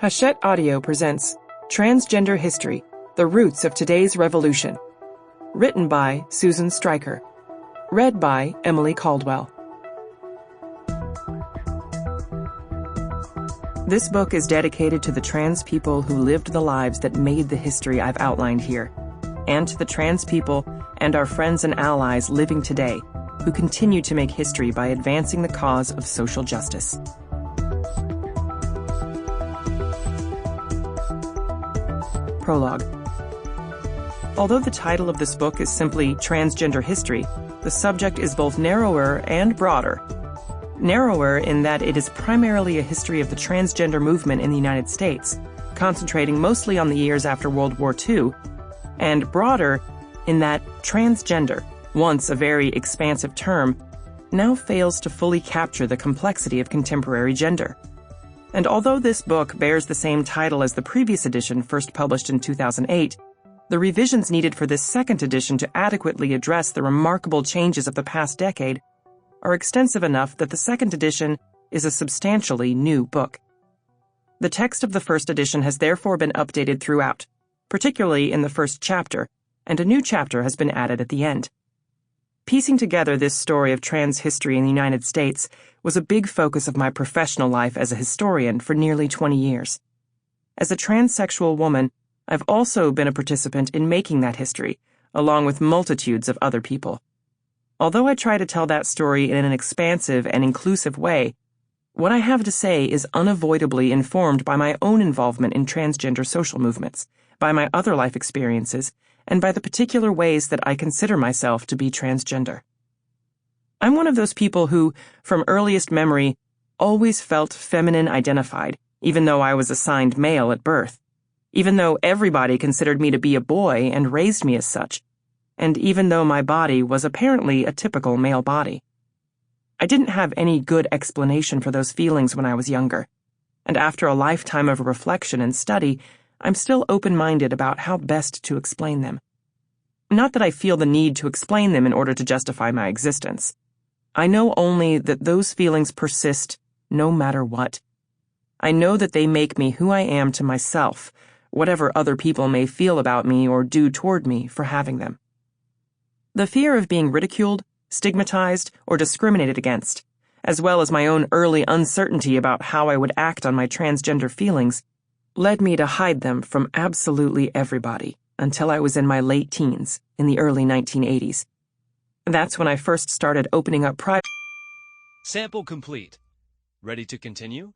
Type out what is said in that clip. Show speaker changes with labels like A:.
A: Hachette Audio presents Transgender History, The Roots of Today's Revolution. Written by Susan Stryker. Read by Emily Cauldwell. This book is dedicated to the trans people who lived the lives that made the history I've outlined here, and to the trans people and our friends and allies living today who continue to make history by advancing the cause of social justice. Prologue. Although the title of this book is simply Transgender History, the subject is both narrower and broader. Narrower in that it is primarily a history of the transgender movement in the United States, concentrating mostly on the years after World War II, and broader in that transgender, once a very expansive term, now fails to fully capture the complexity of contemporary gender. And although this book bears the same title as the previous edition, first published in 2008, the revisions needed for this second edition to adequately address the remarkable changes of the past decade are extensive enough that the second edition is a substantially new book. The text of the first edition has therefore been updated throughout, particularly in the first chapter, and a new chapter has been added at the end. Piecing together this story of trans history in the United States was a big focus of my professional life as a historian for nearly 20 years. As a transsexual woman, I've also been a participant in making that history, along with multitudes of other people. Although I try to tell that story in an expansive and inclusive way, what I have to say is unavoidably informed by my own involvement in transgender social movements, by my other life experiences, and by the particular ways that I consider myself to be transgender. I'm one of those people who, from earliest memory, always felt feminine identified, even though I was assigned male at birth, even though everybody considered me to be a boy and raised me as such, and even though my body was apparently a typical male body. I didn't have any good explanation for those feelings when I was younger, and after a lifetime of reflection and study, I'm still open-minded about how best to explain them. Not that I feel the need to explain them in order to justify my existence. I know only that those feelings persist no matter what. I know that they make me who I am to myself, whatever other people may feel about me or do toward me for having them. The fear of being ridiculed, stigmatized, or discriminated against, as well as my own early uncertainty about how I would act on my transgender feelings, led me to hide them from absolutely everybody until I was in my late teens, in the early 1980s. That's when I first started opening up private.
B: Sample complete. Ready to continue?